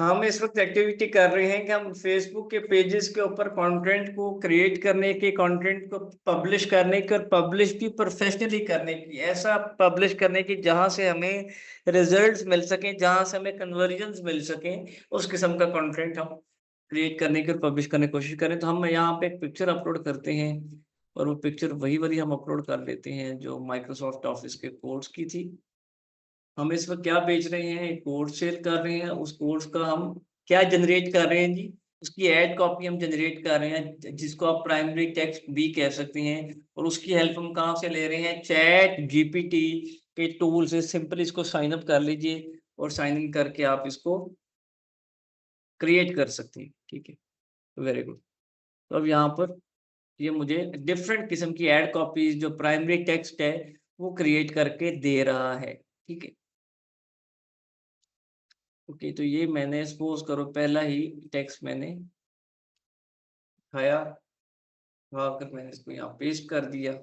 हम इस वक्त एक्टिविटी कर रहे हैं कि हम फेसबुक के पेजेस के ऊपर कंटेंट को क्रिएट करने के, कंटेंट को पब्लिश करने के, और पब्लिश भी प्रोफेशनली करने की, ऐसा पब्लिश करने की जहां से हमें रिजल्ट्स मिल सके, जहां से हमें कन्वर्जन्स मिल सके, उस किस्म का कंटेंट हम क्रिएट करने की और पब्लिश करने की कोशिश करें। तो हम यहाँ पे एक पिक्चर अपलोड करते हैं और वो पिक्चर वही वाली हम अपलोड कर लेते हैं जो माइक्रोसॉफ्ट ऑफिस के कोर्स की थी। हम इस वक्त क्या बेच रहे हैं, एक कोर्स सेल कर रहे हैं। उस कोर्स का हम क्या जनरेट कर रहे हैं जी, उसकी एड कॉपी हम जनरेट कर रहे हैं, जिसको आप प्राइमरी टेक्स्ट भी कह सकते हैं। और उसकी हेल्प हम कहाँ से ले रहे हैं, चैट जीपीटी के टूल से। सिंपल इसको साइन अप कर लीजिए और साइन इन करके आप इसको क्रिएट कर सकते हैं। ठीक है, वेरी गुड। तो अब यहाँ पर ये मुझे डिफरेंट किस्म की एड कॉपीज जो प्राइमरी टेक्स्ट है वो क्रिएट करके दे रहा है। ठीक है, ओके। तो ये मैंने सपोज करो पहला ही टेक्स्ट मैंने उठाया, उठाकर मैंने इसको यहाँ पेस्ट कर दिया।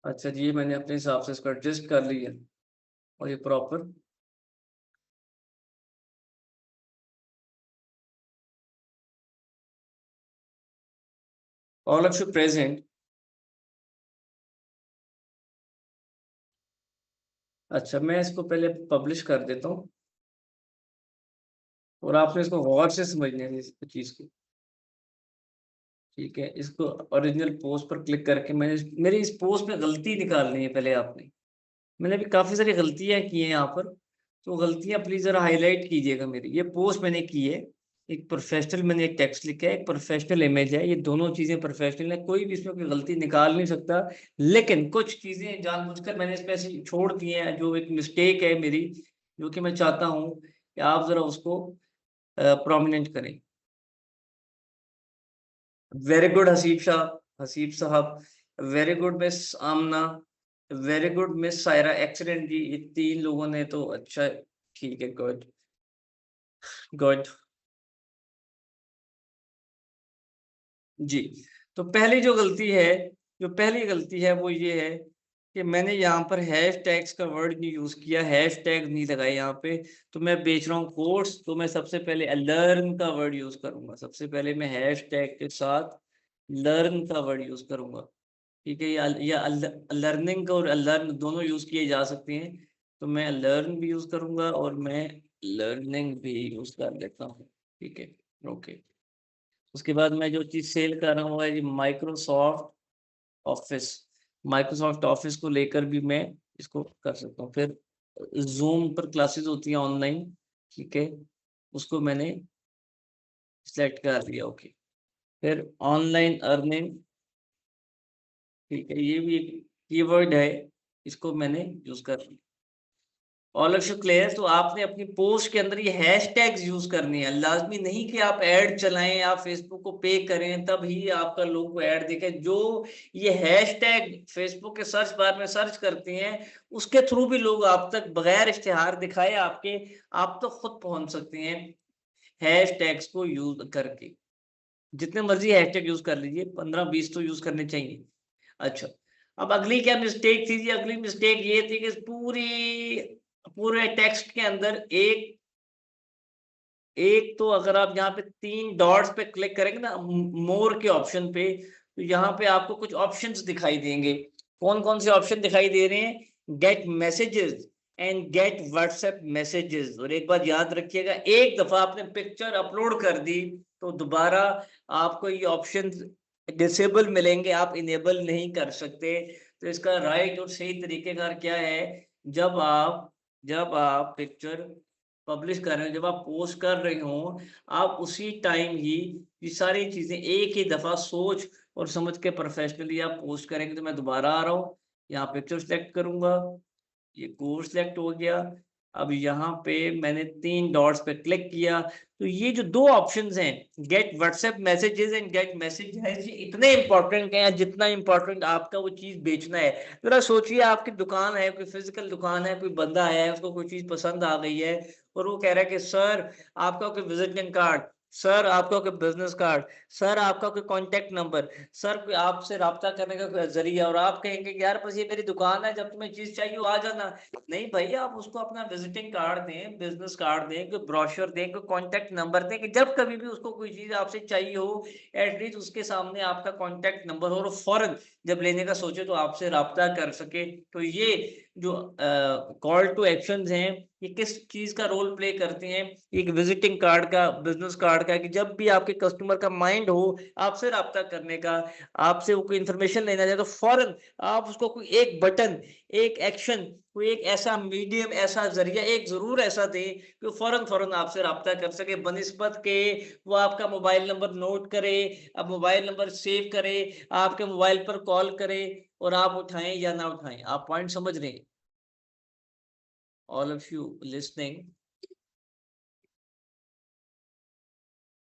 अच्छा जी, ये मैंने अपने हिसाब से इसको एडजस्ट कर लिया और ये proper all of you present. अच्छा, मैं इसको पहले पब्लिश कर देता हूँ और आपने इसको गौर से समझना है इस चीज को। ठीक है, इसको ओरिजिनल पोस्ट पर क्लिक करके मैंने मेरी इस पोस्ट में गलती निकालनी है पहले आपने। मैंने भी काफी सारी गलतियां की हैं यहाँ पर, तो गलतियां प्लीज जरा हाईलाइट कीजिएगा मेरी। ये पोस्ट मैंने की है, एक प्रोफेशनल मैंने एक टेक्स्ट लिखा है, एक प्रोफेशनल इमेज है, ये दोनों चीजें प्रोफेशनल है, कोई भी इसमें कोई गलती निकाल नहीं सकता। लेकिन कुछ चीजें जानबूझकर मैंने इसमें ऐसी छोड़ दी हैं जो एक मिस्टेक है मेरी, जो कि मैं चाहता हूँ कि आप जरा उसको प्रोमिनेंट करें। वेरी गुड हसीब साहब, हसीब साहब very good. Miss Amna very good. Miss Saira excellent ji, ये 3 लोगों ने तो अच्छा। ठीक है, गुड गुड जी। तो पहली गलती है वो ये है कि मैंने यहाँ पर हैश टैग्स का वर्ड नहीं यूज किया, हैश टैग नहीं लगाए यहाँ पे। तो मैं बेच रहा हूँ कोर्स, तो मैं सबसे पहले लर्न का वर्ड यूज करूंगा। सबसे पहले मैं हैश टैग के साथ लर्न का वर्ड यूज करूंगा। ठीक है, या लर्निंग और लर्न दोनों यूज किए जा सकते हैं। तो मैं लर्न भी यूज करूंगा और मैं लर्निंग भी यूज कर लेता हूँ। ठीक है, ओके। उसके बाद मैं जो चीज सेल कर रहा हूँ है माइक्रोसॉफ्ट ऑफिस। माइक्रोसॉफ्ट ऑफिस को लेकर भी मैं इसको कर सकता हूँ। फिर जूम पर क्लासेस होती हैं ऑनलाइन, ठीक है, उसको मैंने सिलेक्ट कर दिया। ओके, फिर ऑनलाइन अर्निंग, ठीक है, ये भी एक कीवर्ड है, इसको मैंने यूज कर लिया। All of you clear. तो आपने अपनी पोस्ट के अंदर ये हैशटैग्स यूज करनी है। लाजमी नहीं कि आप ऐड चलाएं, आप फेसबुक को पे करें तब ही आपका लोग को ऐड दिखे। जो ये हैशटैग फेसबुक के सर्च बार में सर्च करते हैं, उसके थ्रू भी लोग आप तक बगैर इश्तिहार दिखाए आपके, आप तो खुद पहुंच सकते हैं हैशटैग्स को यूज करके। जितने मर्जी हैशटैग यूज कर लीजिए, 15-20 तो यूज करने चाहिए। अच्छा, अब अगली क्या मिस्टेक थी जी? अगली मिस्टेक ये थी कि पूरे टेक्स्ट के अंदर एक एक तो अगर आप यहाँ पे 3 डॉट्स पे क्लिक करेंगे ना, मोर के ऑप्शन पे, तो यहाँ पे आपको कुछ ऑप्शंस दिखाई देंगे। कौन कौन से ऑप्शन दिखाई दे रहे हैं? Get messages and get WhatsApp messages. और एक बात याद रखिएगा, एक दफा आपने पिक्चर अपलोड कर दी तो दोबारा आपको ये ऑप्शन डिसेबल मिलेंगे, आप इनेबल नहीं कर सकते। तो इसका राइट और सही तरीकेकार क्या है? जब आप पिक्चर पब्लिश कर रहे हो, जब आप पोस्ट कर रहे हो, आप उसी टाइम ही ये सारी चीजें एक ही दफा सोच और समझ के प्रोफेशनली आप पोस्ट करेंगे। तो मैं दोबारा आ रहा हूँ, यहाँ पिक्चर सेलेक्ट करूंगा, ये कोर्स सेलेक्ट हो गया। अब यहाँ पे मैंने 3 डॉट्स पे क्लिक किया, तो ये जो 2 ऑप्शंस हैं, get WhatsApp messages and get message है, ये इतने इंपॉर्टेंट हैं जितना इंपॉर्टेंट आपका वो चीज बेचना है। जरा सोचिए, आपकी दुकान है, कोई फिजिकल दुकान है, कोई बंदा आया है, उसको कोई चीज पसंद आ गई है और वो कह रहा है कि सर आपका कोई विजिटिंग कार्ड, सर आपका कोई बिजनेस कार्ड, सर आपका कोई कॉन्टेक्ट नंबर, सर कोई आपसे राब्ता करने का कोई जरिया, और आप कहेंगे कि यार बस ये मेरी दुकान है, जब तुम्हें चीज चाहिए वो आ जाना। नहीं भाई, आप उसको अपना विजिटिंग कार्ड दें, बिजनेस कार्ड दें, कोई ब्रोशर दें, कोई कॉन्टेक्ट नंबर दें, कि जब कभी भी उसको कोई चीज आपसे चाहिए हो, एटलीस्ट उसके सामने आपका कॉन्टेक्ट नंबर हो और फौरन जब लेने का सोचे तो आपसे राब्ता कर सके। तो ये जो कॉल टू एक्शंस हैं, ये किस चीज का रोल प्ले करते हैं? एक विजिटिंग कार्ड का, बिजनेस कार्ड का, कि जब भी आपके कस्टमर का माइंड हो आपसे राब्ता करने का, आपसे वो कोई इंफॉर्मेशन लेना चाहे, तो फौरन आप उसको कोई एक बटन, एक एक्शन, कोई एक ऐसा मीडियम, ऐसा जरिया एक जरूर ऐसा दे कि फौरन फौरन आपसे राब्ता कर सके, बनिस्बत के वो आपका मोबाइल नंबर नोट करे, अब मोबाइल नंबर सेव करे, आपके मोबाइल पर कॉल करे और आप उठाएं या ना उठाएं। आप पॉइंट समझ रहे हैं? ऑल ऑफ यू लिसनिंग,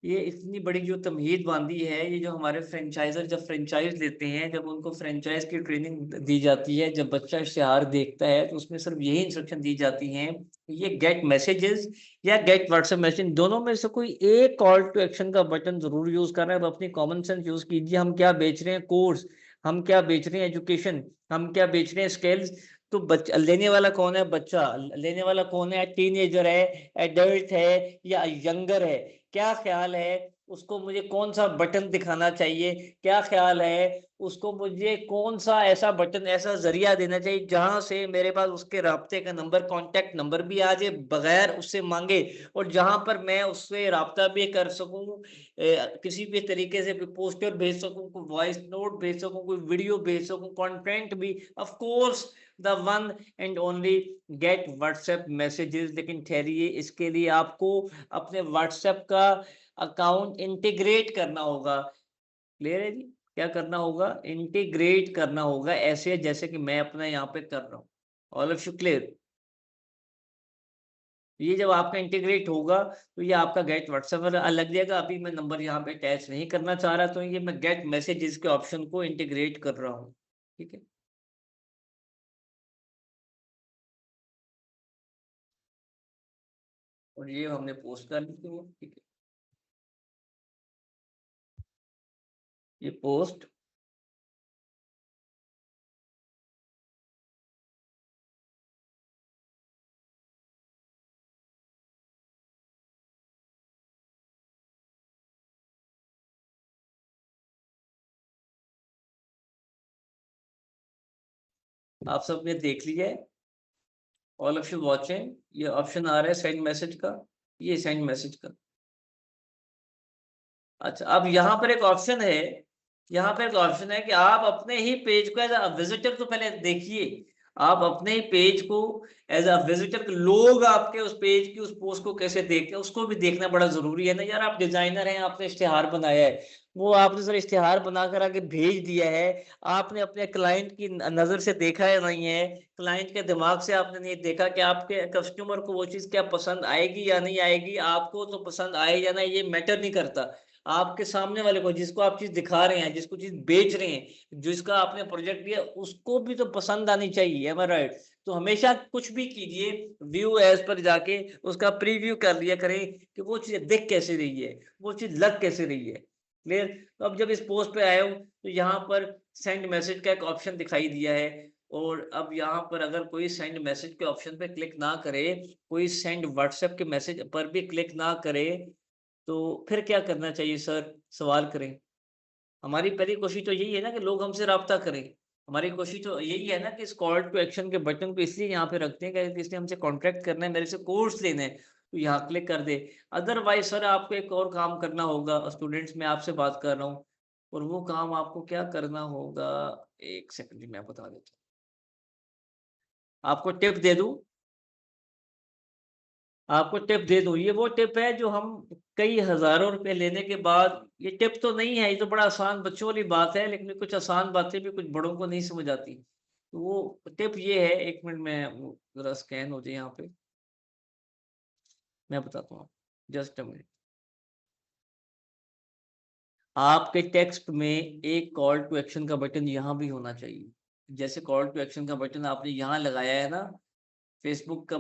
ये इतनी बड़ी जो तमहीद बांधी है, ये जो हमारे फ्रेंचाइजर जब फ्रेंचाइज लेते हैं, जब उनको फ्रेंचाइज की ट्रेनिंग दी जाती है, जब बच्चा इश्तिहार देखता है तो उसमें सिर्फ यही इंस्ट्रक्शन दी जाती हैं, ये गेट मैसेजेस या गेट व्हाट्सएप मैसेज, दोनों में से कोई एक कॉल टू एक्शन का बटन जरूर यूज करना है। अब अपनी कॉमन सेंस यूज कीजिए। हम क्या बेच रहे हैं? कोर्स। हम क्या बेच रहे हैं? एजुकेशन। हम क्या बेच रहे हैं? स्किल्स। तो बच्चा लेने वाला कौन है? बच्चा लेने वाला कौन है? टीनेजर है, एडल्ट है या यंगर है? क्या ख्याल है उसको मुझे कौन सा बटन दिखाना चाहिए? क्या ख्याल है उसको मुझे कौन सा ऐसा बटन, ऐसा जरिया देना चाहिए जहां से मेरे पास उसके राब्ते का नंबर, कांटेक्ट नंबर भी आ जाए बगैर उससे मांगे, और जहां पर मैं उससे राब्ता भी कर सकूं, किसी भी तरीके से पोस्टर भेज सकूं, कोई वॉइस नोट भेज सकूं, कोई वीडियो भेज सकूं, कंटेंट भी, of course the one and only get WhatsApp messages. लेकिन ठहरिए, इसके लिए आपको अपने व्हाट्सएप का अकाउंट इंटीग्रेट करना होगा। क्लियर है जी? क्या करना होगा? इंटीग्रेट करना होगा, ऐसे जैसे कि मैं अपना यहाँ पे कर रहा हूँ। All of you clear? ये जब आपका इंटीग्रेट होगा तो ये आपका गेट व्हाट्सएप लग जाएगा। अभी मैं नंबर यहाँ पे अटैच नहीं करना चाह रहा, तो ये मैं गेट मैसेजेस के ऑप्शन को इंटीग्रेट कर रहा हूँ। ठीक है, और ये हमने पोस्ट कर दी थी। ठीक है, ये पोस्ट। आप सबने देख लिया है? All of you watching? ये ऑप्शन आ रहा है सेंड मैसेज का, ये सेंड मैसेज का। अच्छा, अब यहाँ पर एक ऑप्शन है, यहाँ पे एक ऑप्शन है कि आप अपने ही पेज को एज अ विजिटर, तो पहले देखिए, आप अपने ही पेज को एज अ विजिटर, लोग आपके उस पेज की, उस पोस्ट को कैसे देखते हैं उसको भी देखना बड़ा जरूरी है ना यार। आप डिजाइनर हैं, आपने इश्तिहार बनाया है, वो आपने सर इश्तिहार बनाकर आगे भेज दिया है, आपने अपने क्लाइंट की नजर से देखा है नहीं है, क्लाइंट के दिमाग से आपने नहीं देखा कि आपके कस्टमर को वो चीज क्या पसंद आएगी या नहीं आएगी। आपको तो पसंद आए या ना, ये मैटर नहीं करता। आपके सामने वाले को, जिसको आप चीज दिखा रहे हैं, जिसको चीज बेच रहे हैं, जिसका आपने प्रोजेक्ट दिया, उसको भी तो पसंद आनी चाहिए, एम आई राइट? तो हमेशा कुछ भी कीजिए, व्यू एज पर जाके उसका प्रीव्यू कर लिया करें कि वो चीज दिख कैसे रही है, वो चीज लग कैसे रही है। क्लियर? तो अब जब इस पोस्ट पे आए हो तो यहाँ पर सेंड मैसेज का एक ऑप्शन दिखाई दिया है, और अब यहाँ पर अगर कोई सेंड मैसेज के ऑप्शन पे क्लिक ना करे, कोई सेंड व्हाट्सएप के मैसेज पर भी क्लिक ना करे, तो फिर क्या करना चाहिए सर? सवाल करें। हमारी पहली कोशिश तो यही है ना कि लोग हमसे राब्ता करें। हमारी कोशिश तो यही है ना कि इस कॉल टू एक्शन के बटन को इसलिए यहाँ पे रखते हैं कि इसने हमसे कॉन्ट्रैक्ट करना है, मेरे से कोर्स लेना है, तो यहाँ क्लिक कर दे। अदरवाइज़ सर आपको एक और काम करना होगा, स्टूडेंट्स मैं आपसे बात कर रहा हूँ, और वो काम आपको क्या करना होगा? 1 सेकंड जी, मैं बता देता हूँ। आपको टिप दे दूँ? आपको टिप दे दूँ, ये वो टिप है जो हम कई हज़ारों रुपए लेने के बाद, ये टिप तो नहीं है, ये तो बड़ा आसान बच्चों वाली बात है, लेकिन कुछ आसान बातें भी कुछ बड़ों को नहीं समझ आती। तो वो टिप ये है, 1 मिनट में वो ज़रा स्कैन हो जाए यहाँ पे। मैं बताता हूँ, जस्ट अ मिनट। आपके टेक्स्ट में एक कॉल टू एक्शन का बटन यहाँ भी होना चाहिए। जैसे कॉल टू एक्शन का बटन आपने यहाँ लगाया है ना, फेसबुक का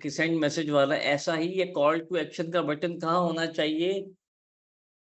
कि सेंड मैसेज वाला, ऐसा ही ये कॉल टू एक्शन का बटन कहाँ होना चाहिए?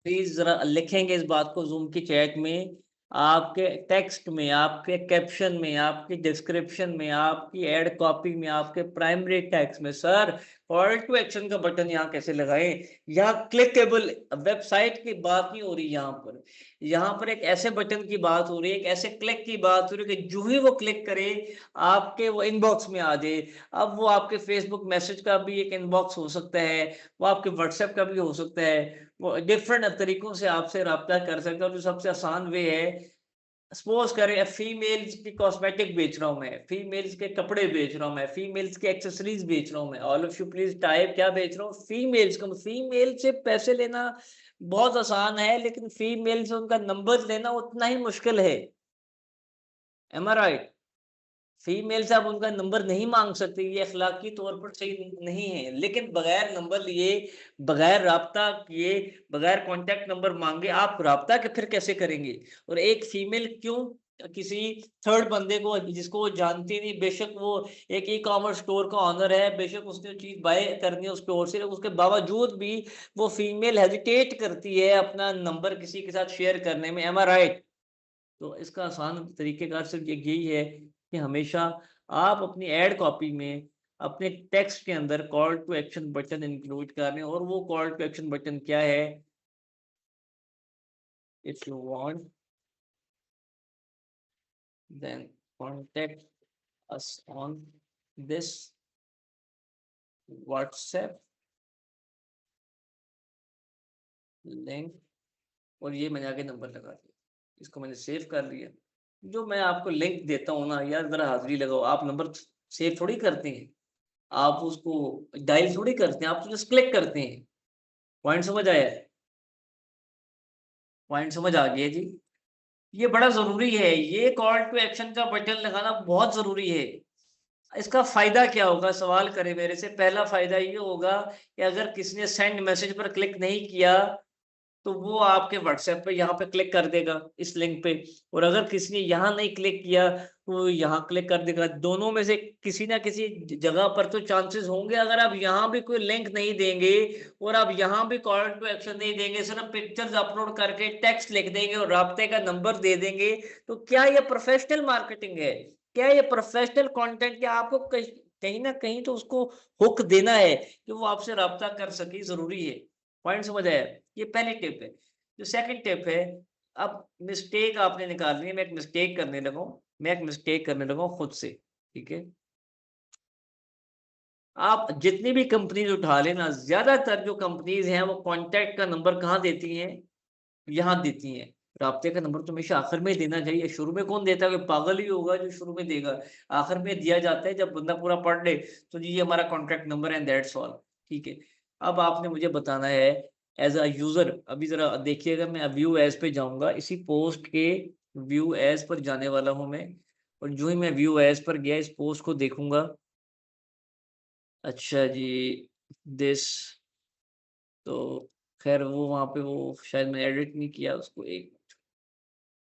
प्लीज़ ज़रा लिखेंगे इस बात को ज़ूम की चैट में, आपके टेक्स्ट में, आपके कैप्शन में, आपकी डिस्क्रिप्शन में, आपकी एड कॉपी में, आपके प्राइमरी टेक्स्ट में, सर कॉल टू एक्शन का बटन यहाँ कैसे लगाएँ? यहाँ क्लिकेबल वेबसाइट की बात नहीं हो रही यहाँ पर। यहाँ पर एक ऐसे बटन की बात हो रही है, एक ऐसे क्लिक की बात हो रही है कि जो ही वो क्लिक करे, आपके वो इनबॉक्स में आ जाए। अब वो आपके फेसबुक मैसेज का भी एक इनबॉक्स हो सकता है, वो आपके व्हाट्सएप का भी हो सकता है, वो डिफरेंट तरीकों से आपसे राब्ता कर सकते हैं और जो सबसे आसान वे है, सपोज़ करें फीमेल्स की कॉस्मेटिक बेच रहा हूँ मैं, फीमेल्स के कपड़े बेच रहा हूँ मैं, फीमेल्स के एक्सेसरीज़ बेच रहा हूँ मैं। All of you please type क्या बेच रहा हूँ? फीमेल्स का। फीमेल से पैसे लेना बहुत आसान है, लेकिन फीमेल से उनका नंबर लेना उतना ही मुश्किल है। एम आई राइट? फीमेल से आप उनका नंबर नहीं माँग सकते, ये अख़लाक़ी तौर पर सही नहीं है। लेकिन बगैर नंबर लिए, बगैर राब्ता किए, बगैर कॉन्टैक्ट नंबर माँगे आप राब्ता फिर कैसे करेंगे? और एक फीमेल क्यों किसी थर्ड बंदे को जिसको वो जानती नहीं, बेशक वो एक ई-कॉमर्स स्टोर का ओनर है, बेशक उसने चीज़ बाय करनी है उस स्टोर से, उसके बावजूद भी वो फीमेल हेजिटेट करती है अपना नंबर किसी के साथ शेयर करने में। एम आई राइट? तो इसका आसान तरीक़ेकार सिर्फ़ यही है कि हमेशा आप अपनी एड कॉपी में अपने टेक्स्ट के अंदर call to action button include करें, और वो कॉल टू एक्शन बटन क्या है? If you want then contact us on this WhatsApp link, और ये मैंने आगे नंबर लगा दिया। इसको मैंने सेव कर लिया। जो मैं आपको लिंक देता हूँ ना यार, ज़रा हाज़िरी लगाओ। आप नंबर सेव थोड़ी करते हैं। आप उसको डायल थोड़ी करते हैं, आप तो जस्ट क्लिक करते हैं। पॉइंट समझ आया? पॉइंट समझ आ गया जी? ये बड़ा ज़रूरी है, ये कॉल टू एक्शन का बटन लगाना बहुत ज़रूरी है। इसका फ़ायदा क्या होगा सवाल करें मेरे से? पहला फ़ायदा ये होगा कि अगर किसी ने सेंड मैसेज पर क्लिक नहीं किया, तो वो आपके व्हाट्सएप पे यहाँ पे क्लिक कर देगा इस लिंक पे, और अगर किसी ने यहाँ नहीं क्लिक किया, तो वो यहाँ क्लिक कर देगा। दोनों में से किसी ना किसी जगह पर तो चांसेस होंगे। अगर आप यहाँ भी कोई लिंक नहीं देंगे और आप यहाँ भी कॉल टू एक्शन नहीं देंगे, सिर्फ पिक्चर्स अपलोड करके टेक्स्ट लिख देंगे और राब्ते का नंबर दे देंगे, तो क्या ये प्रोफेशनल मार्केटिंग है? क्या ये प्रोफेशनल कंटेंट? क्या आपको कहीं कहीं ना कहीं तो उसको हुक देना है कि वो आपसे राब्ता कर सके, ज़रूरी है। पॉइंट समझ आया? ये पहली टिप है। जो सेकंड टिप है, अब मिस्टेक आपने निकालनी है। मैं एक मिस्टेक करने लगा हूँ खुद से, ठीक है? आप जितनी भी कंपनीज़ उठा लें ना, ज़्यादातर जो कंपनीज़ हैं, वो कॉन्टैक्ट का नंबर कहाँ देती हैं? यहाँ देती हैं। राब्ते का नंबर तो हमेशा आखिर में देना चाहिए। शुरू में कौन देता है? कोई पागल ही होगा जो शुरू में देगा। आखिर में दिया जाता है जब बंदा पूरा पढ़ ले, तो जी ये हमारा कॉन्टैक्ट नंबर है, दैट्स ऑल। ठीक है। अब आपने मुझे बताना है एज़ अ यूज़र, अभी ज़रा देखिएगा, मैं व्यू एज़ पे जाऊँगा। इसी पोस्ट के व्यू एज़ पर जाने वाला हूँ मैं, और जो ही मैं व्यू एज़ पर गया, इस पोस्ट को देखूँगा। अच्छा जी, दिस, तो ख़ैर वो वहाँ पे वो शायद मैंने एडिट नहीं किया उसको। एक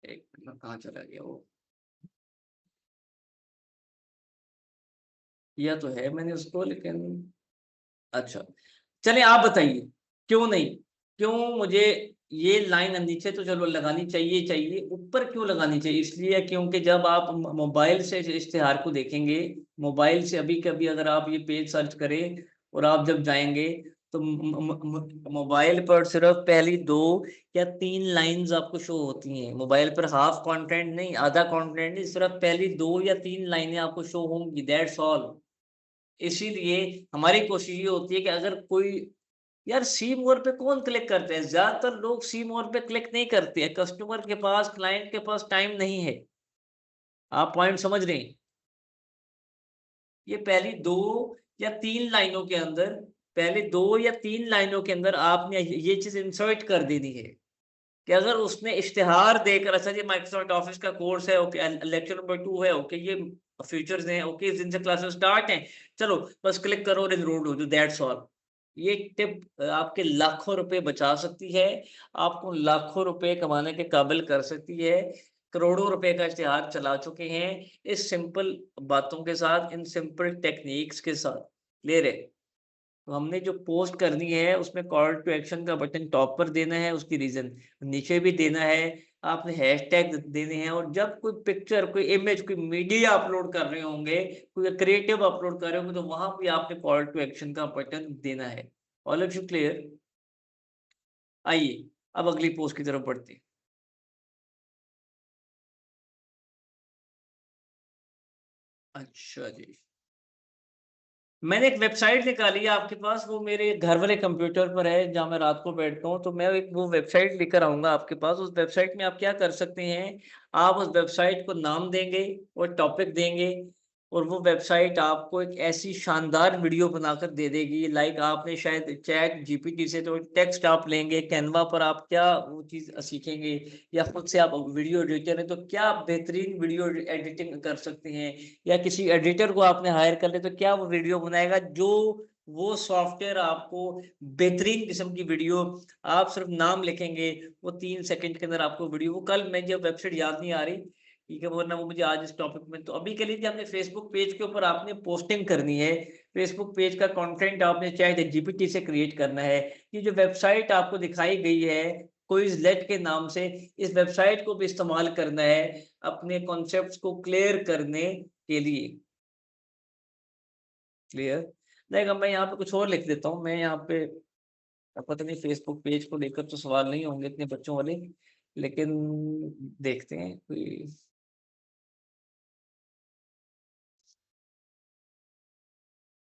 मिनट, कहाँ चला गया वो? किया तो है मैंने उसको, लेकिन अच्छा, चलिए आप बताइए, क्यों नहीं? क्यों मुझे ये लाइन नीचे तो चलो लगानी चाहिए, ऊपर क्यों लगानी चाहिए? इसलिए क्योंकि जब आप मोबाइल से इस इश्तिहार को देखेंगे, मोबाइल से अभी कभी अगर आप ये पेज सर्च करें और आप जब जाएँगे, तो मोबाइल पर सिर्फ़ पहली 2 या 3 लाइन्स आपको शो होती हैं। मोबाइल पर हाफ कंटेंट नहीं, आधा कंटेंट नहीं, सिर्फ़ पहली 2 या 3 लाइनें आपको शो होंगी, दैट्स ऑल। इसीलिए हमारी कोशिश ये होती है कि अगर कोई, यार सी मोर पे कौन क्लिक करते हैं? ज़्यादातर लोग सी मोर पे क्लिक नहीं करते हैं। कस्टमर के पास, क्लाइंट के पास टाइम नहीं है। आप पॉइंट समझ रहे हैं? ये पहली 2 या 3 लाइनों के अंदर, पहले 2 या 3 लाइनों के अंदर आपने ये चीज़ इंसर्ट कर देनी है कि अगर उसने इश्तिहार देकर, अच्छा जी माइक्रोसॉफ्ट ऑफिस का कोर्स है, ओके, लेक्चर नंबर 2 है, ओके, ये फीचर्स हैं, ओके, इस दिन से क्लासेस स्टार्ट हैं, चलो बस क्लिक करो और एनरोल्ड हो जाओ, दैट्स ऑल। ये टिप आपके लाखों रुपए बचा सकती है, आपको लाखों रुपए कमाने के काबिल कर सकती है, करोड़ों रुपए का इश्तिहार चला चुके हैं, इस सिंपल बातों के साथ, इन सिंपल टेक्निक्स के साथ। क्लियर है? तो हमने जो पोस्ट करनी है उसमें कॉल टू एक्शन का बटन टॉप पर देना है, उसकी रीज़न नीचे भी देना है, आपने हैशटैग देने हैं और जब कोई पिक्चर, कोई इमेज, कोई मीडिया अपलोड कर रहे होंगे, कोई क्रिएटिव अपलोड कर रहे होंगे तो वहाँ पे आपने कॉल टू एक्शन का बटन देना है। All of you clear? आइए, अब अगली पोस्ट की तरफ बढ़ते हैं। अच्छा जी। मैंने एक वेबसाइट निकाली है आपके पास, वो मेरे घर वाले कंप्यूटर पर है, जहाँ मैं रात को बैठता हूँ, तो मैं एक वो वेबसाइट लेकर आऊँगा आपके पास। उस वेबसाइट में आप क्या कर सकते हैं, आप उस वेबसाइट को नाम देंगे और टॉपिक देंगे और वो वेबसाइट आपको एक ऐसी शानदार वीडियो बनाकर दे देगी, लाइक आपने शायद चैट जीपीटी से तो टेक्स्ट आप लेंगे, कैनवा पर आप क्या वो चीज़ सीखेंगे या खुद से आप वीडियो एडिटर हैं, तो क्या आप बेहतरीन वीडियो एडिटिंग कर सकते हैं या किसी एडिटर को आपने हायर कर लिया तो क्या वो वीडियो बनाएगा, जो वो सॉफ्टवेयर आपको बेहतरीन किस्म की वीडियो, आप सिर्फ नाम लिखेंगे, वो 3 सेकंड के अंदर आपको वीडियो, वो कल मैं जब वेबसाइट याद नहीं आ रही, ठीक है, वरना वो मुझे आज इस टॉपिक में, तो अभी के लिए कि आपने फेसबुक पेज के ऊपर आपने पोस्टिंग करनी है, फेसबुक पेज का कंटेंट आपने चाहे जीपीटी से क्रिएट करना है। ये जो वेबसाइट आपको दिखाई गई है, क्विज़लेट के नाम से, इस वेबसाइट को भी इस्तेमाल करना है अपने कॉन्सेप्ट्स को क्लियर करने के लिए। क्लियर? लाइक अब मैं यहाँ पे कुछ और लिख देता हूँ। मैं यहाँ पे पता नहीं फेसबुक पेज को लेकर तो सवाल नहीं होंगे इतने बच्चों वाले, लेकिन देखते हैं कोई।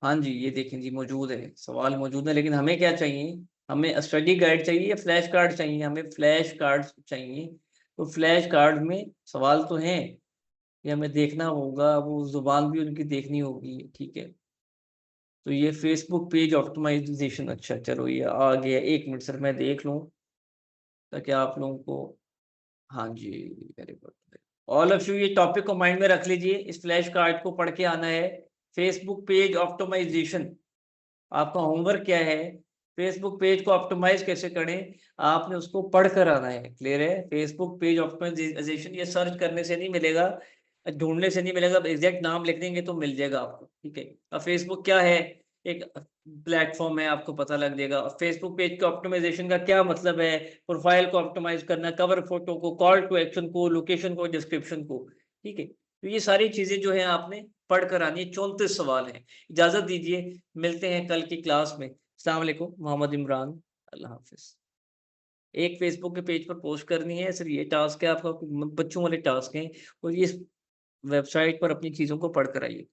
हाँ जी, ये देखें जी मौजूद है, सवाल मौजूद है, लेकिन हमें क्या चाहिए? हमें स्टडी गाइड चाहिए या फ्लैश कार्ड चाहिए? हमें फ्लैश कार्ड्स चाहिए। तो फ्लैश कार्ड में सवाल तो हैं, ये हमें देखना होगा, वो ज़ुबान भी उनकी देखनी होगी, ठीक है। तो ये फेसबुक पेज ऑप्टिमाइज़ेशन, अच्छा चलो ये आ गया। 1 मिनट सर मैं देख लूँ, ताकि आप लोगों को, हाँ जी, very good. All of you ये टॉपिक को माइंड में रख लीजिए, इस फ्लैश कार्ड को पढ़ के आना है। फेसबुक पेज ऑप्टिमाइज़ेशन, आपका होमवर्क क्या है? फेसबुक पेज को ऑप्टिमाइज़ कैसे करें, आपने उसको पढ़ कर आना है, क्लियर है? फेसबुक पेज ऑप्टिमाइज़ेशन ये सर्च करने से नहीं मिलेगा, ढूँढने से नहीं मिलेगा, एग्ज़ैक्ट नाम लिख देंगे तो मिल जाएगा आपको, ठीक है? अब फेसबुक क्या है? एक प्लेटफ़ॉर्म है, आपको पता लग जाएगा। फेसबुक पेज के ऑप्टिमाइज़ेशन का क्या मतलब है? प्रोफ़ाइल को ऑप्टिमाइज़ करना, कवर फ़ोटो को, कॉल टू एक्शन को, लोकेशन को, डिस्क्रिप्शन को, ठीक है? तो ये सारी चीज़ें जो हैं आपने पढ़ कर आनी है, 34 सवाल हैं। इजाज़त दीजिए, मिलते हैं कल की क्लास में। अस्सलाम वालेकुम, मोहम्मद इमरान, अल्लाह हाफ़िज़। एक फ़ेसबुक के पेज पर पोस्ट करनी है, सिर्फ़ ये टास्क है आपका, बच्चों वाले टास्क हैं और ये इस वेबसाइट पर अपनी चीज़ों को पढ़ कर आइए।